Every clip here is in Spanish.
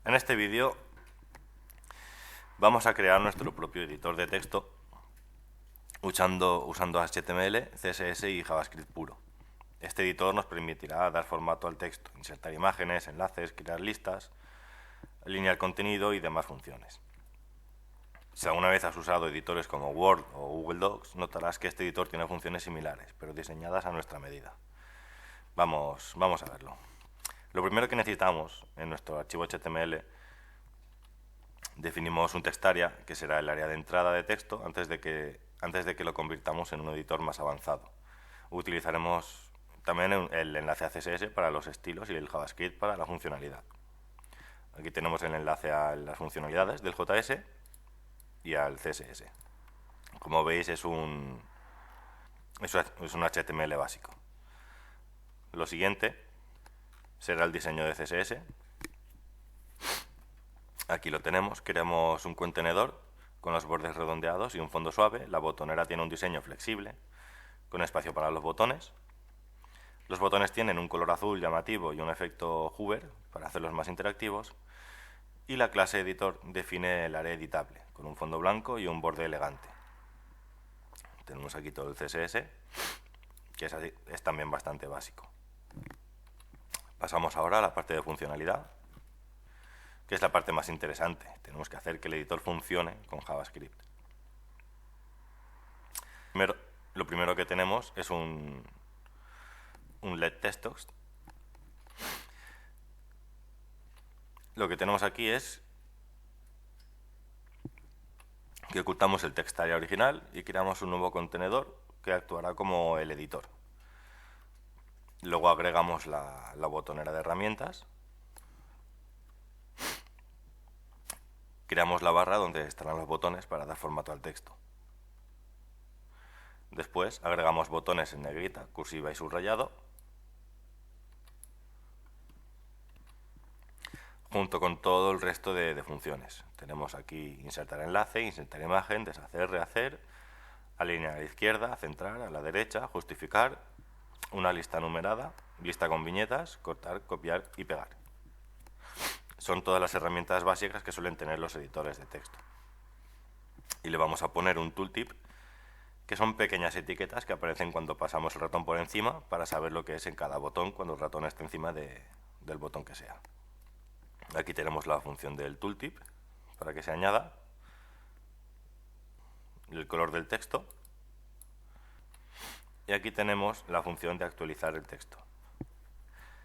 En este vídeo vamos a crear nuestro propio editor de texto usando HTML, CSS y JavaScript puro. Este editor nos permitirá dar formato al texto, insertar imágenes, enlaces, crear listas, alinear contenido y demás funciones. Si alguna vez has usado editores como Word o Google Docs, notarás que este editor tiene funciones similares, pero diseñadas a nuestra medida. Vamos a verlo. Lo primero que necesitamos en nuestro archivo HTML, definimos un textarea, que será el área de entrada de texto, antes de que lo convirtamos en un editor más avanzado. Utilizaremos también el enlace a CSS para los estilos y el JavaScript para la funcionalidad. Aquí tenemos el enlace a las funcionalidades del JS y al CSS. Como veis, es un HTML básico. Lo siguiente será el diseño de CSS. Aquí lo tenemos. Queremos un contenedor con los bordes redondeados y un fondo suave. La botonera tiene un diseño flexible, con espacio para los botones. Los botones tienen un color azul llamativo y un efecto hover para hacerlos más interactivos. Y la clase editor define el área editable, con un fondo blanco y un borde elegante. Tenemos aquí todo el CSS, que es también bastante básico. Pasamos ahora a la parte de funcionalidad, que es la parte más interesante. Tenemos que hacer que el editor funcione con JavaScript. Lo primero que tenemos es un let text. Lo que tenemos aquí es que ocultamos el textarea original y creamos un nuevo contenedor que actuará como el editor. Luego agregamos la botonera de herramientas. Creamos la barra donde estarán los botones para dar formato al texto. Después agregamos botones en negrita, cursiva y subrayado, junto con todo el resto de funciones. Tenemos aquí insertar enlace, insertar imagen, deshacer, rehacer, alinear a la izquierda, centrar a la derecha, justificar, una lista numerada, lista con viñetas, cortar, copiar y pegar. Son todas las herramientas básicas que suelen tener los editores de texto. Y le vamos a poner un tooltip, que son pequeñas etiquetas que aparecen cuando pasamos el ratón por encima para saber lo que es en cada botón cuando el ratón esté encima del botón que sea. Aquí tenemos la función del tooltip para que se añada, el color del texto, y aquí tenemos la función de actualizar el texto.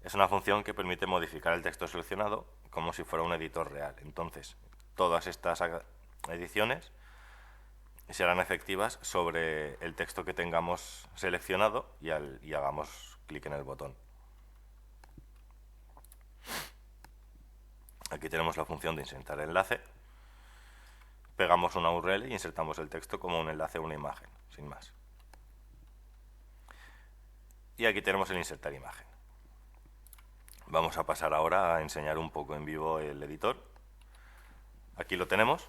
Es una función que permite modificar el texto seleccionado como si fuera un editor real. Entonces, todas estas ediciones serán efectivas sobre el texto que tengamos seleccionado y hagamos clic en el botón. Aquí tenemos la función de insertar enlace. Pegamos una URL y insertamos el texto como un enlace a una imagen, sin más. Y aquí tenemos el insertar imagen. Vamos a pasar ahora a enseñar un poco en vivo el editor. Aquí lo tenemos.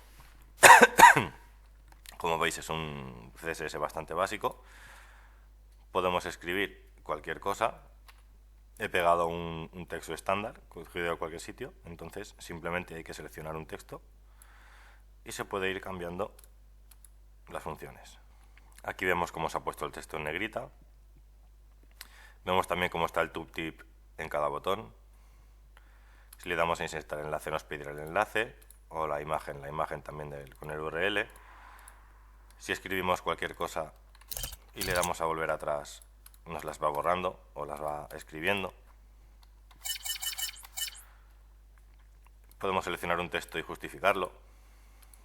Como veis, es un CSS bastante básico. Podemos escribir cualquier cosa. He pegado un texto estándar, cogido de cualquier sitio, entonces simplemente hay que seleccionar un texto y se puede ir cambiando las funciones. Aquí vemos cómo se ha puesto el texto en negrita. Vemos también cómo está el tooltip en cada botón. Si le damos a insertar enlace nos pedirá el enlace, o la imagen también con el URL. Si escribimos cualquier cosa y le damos a volver atrás, nos las va borrando o las va escribiendo. Podemos seleccionar un texto y justificarlo,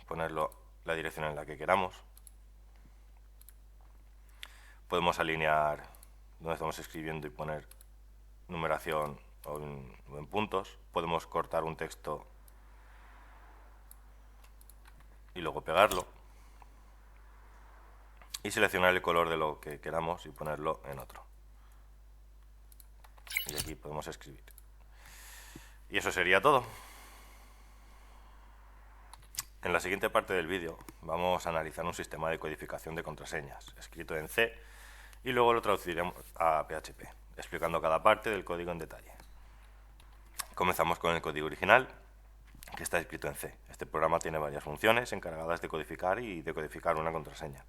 ponerlo la dirección en la que queramos. Podemos alinear donde estamos escribiendo y poner numeración o en puntos. Podemos cortar un texto y luego pegarlo. Y seleccionar el color de lo que queramos y ponerlo en otro. Y aquí podemos escribir. Y eso sería todo. En la siguiente parte del vídeo vamos a analizar un sistema de codificación de contraseñas, escrito en C, y luego lo traduciremos a PHP, explicando cada parte del código en detalle. Comenzamos con el código original. que está escrito en C. Este programa tiene varias funciones encargadas de codificar y decodificar una contraseña.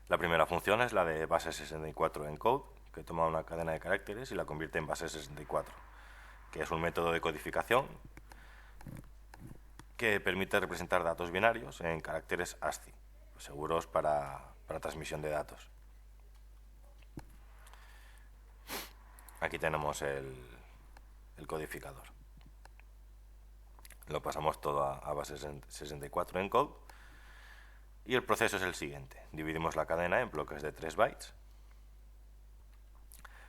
La primera función es la de base 64 encode, que toma una cadena de caracteres y la convierte en base 64, que es un método de codificación que permite representar datos binarios en caracteres ASCII, seguros para transmisión de datos. Aquí tenemos el codificador. Lo pasamos todo a base 64 encode y el proceso es el siguiente. Dividimos la cadena en bloques de 3 bytes.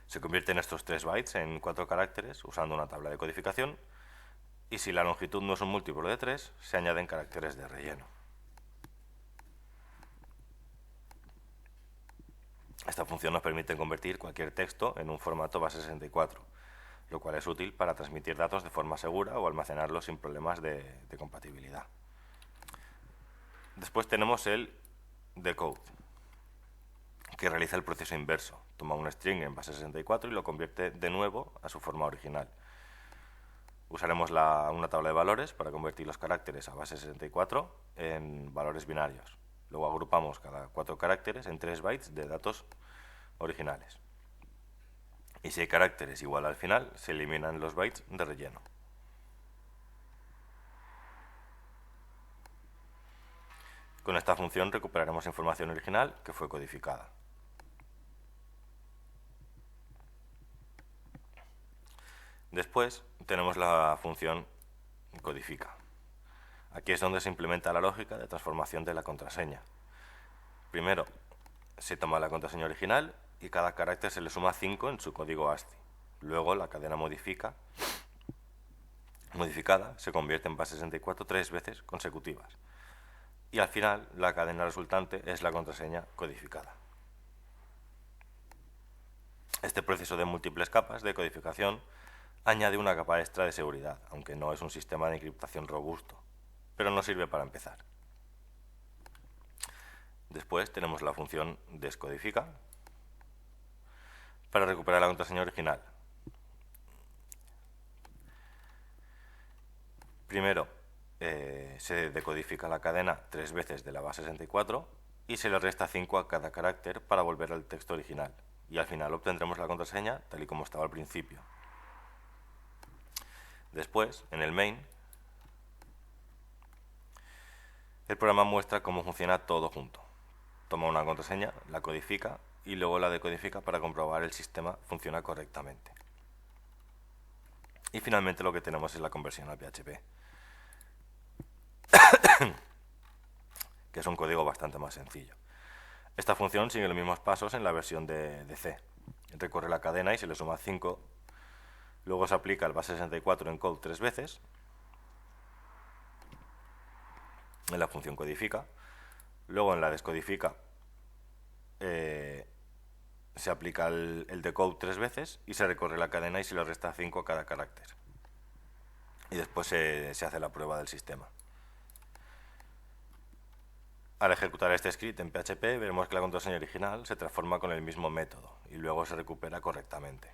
Se convierten estos 3 bytes en 4 caracteres usando una tabla de codificación, y si la longitud no es un múltiplo de 3, se añaden caracteres de relleno. Esta función nos permite convertir cualquier texto en un formato base 64, lo cual es útil para transmitir datos de forma segura o almacenarlos sin problemas de compatibilidad. Después tenemos el decode, que realiza el proceso inverso. Toma un string en base 64 y lo convierte de nuevo a su forma original. Usaremos una tabla de valores para convertir los caracteres a base 64 en valores binarios. Luego agrupamos cada 4 caracteres en 3 bytes de datos originales. Y si hay caracteres igual al final, se eliminan los bytes de relleno. Con esta función recuperaremos información original que fue codificada. Después tenemos la función codifica. Aquí es donde se implementa la lógica de transformación de la contraseña. Primero se toma la contraseña original y cada carácter se le suma 5 en su código ASCII. Luego la cadena modificada se convierte en base 64 3 veces consecutivas. Y al final la cadena resultante es la contraseña codificada. Este proceso de múltiples capas de codificación añade una capa extra de seguridad, aunque no es un sistema de encriptación robusto, pero nos sirve para empezar. Después tenemos la función descodifica para recuperar la contraseña original. Primero se decodifica la cadena 3 veces de la base 64 y se le resta 5 a cada carácter para volver al texto original. Y al final obtendremos la contraseña tal y como estaba al principio. Después, en el main, el programa muestra cómo funciona todo junto. Toma una contraseña, la codifica y luego la decodifica para comprobar el sistema funciona correctamente. Y finalmente lo que tenemos es la conversión al PHP, que es un código bastante más sencillo. Esta función sigue los mismos pasos en la versión de C. Recorre la cadena y se le suma 5. Luego se aplica el base 64 encode 3 veces. En la función codifica. Luego en la descodifica se aplica el decode 3 veces y se recorre la cadena y se le resta 5 a cada carácter. Y después se hace la prueba del sistema. Al ejecutar este script en PHP veremos que la contraseña original se transforma con el mismo método y luego se recupera correctamente.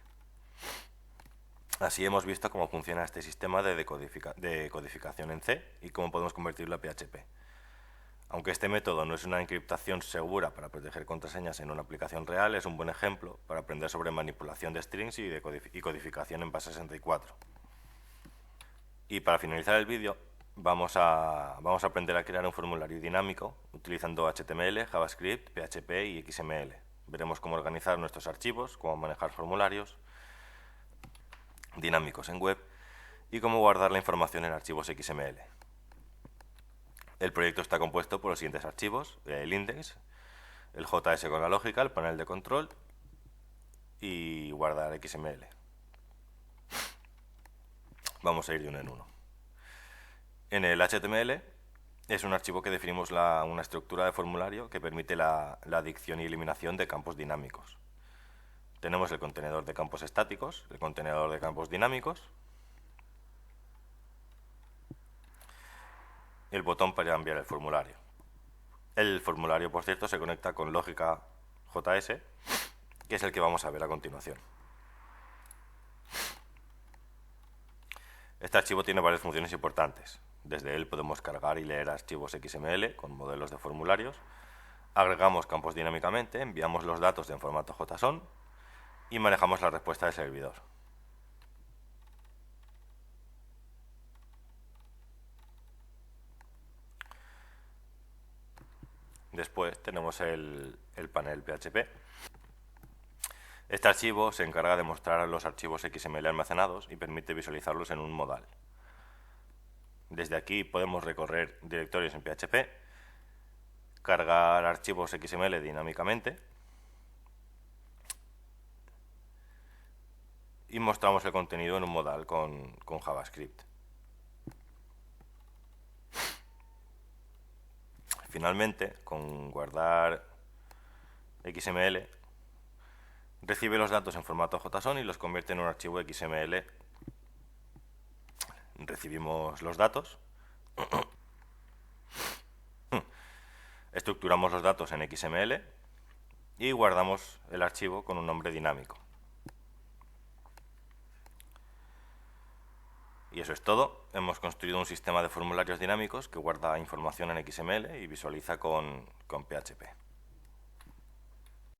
Así hemos visto cómo funciona este sistema de codificación en C y cómo podemos convertirlo a PHP. Aunque este método no es una encriptación segura para proteger contraseñas en una aplicación real, es un buen ejemplo para aprender sobre manipulación de strings y codificación en base 64. Y para finalizar el vídeo, vamos a aprender a crear un formulario dinámico utilizando HTML, JavaScript, PHP y XML. Veremos cómo organizar nuestros archivos, cómo manejar formularios dinámicos en web y cómo guardar la información en archivos XML. El proyecto está compuesto por los siguientes archivos: el index, el JS con la lógica, el panel de control y guardar XML. Vamos a ir de uno en uno. En el HTML es un archivo que definimos una estructura de formulario que permite la adición y eliminación de campos dinámicos. Tenemos el contenedor de campos estáticos, el contenedor de campos dinámicos, el botón para enviar el formulario. El formulario, por cierto, se conecta con lógica JS, que es el que vamos a ver a continuación. Este archivo tiene varias funciones importantes. Desde él podemos cargar y leer archivos XML con modelos de formularios, agregamos campos dinámicamente, enviamos los datos en formato JSON y manejamos la respuesta del servidor. Después tenemos el panel PHP. Este archivo se encarga de mostrar los archivos XML almacenados y permite visualizarlos en un modal. Desde aquí podemos recorrer directorios en PHP, cargar archivos XML dinámicamente y mostramos el contenido en un modal con JavaScript. Finalmente, con guardar XML, recibe los datos en formato JSON y los convierte en un archivo XML. Recibimos los datos, estructuramos los datos en XML y guardamos el archivo con un nombre dinámico. Y eso es todo. Hemos construido un sistema de formularios dinámicos que guarda información en XML y visualiza con PHP.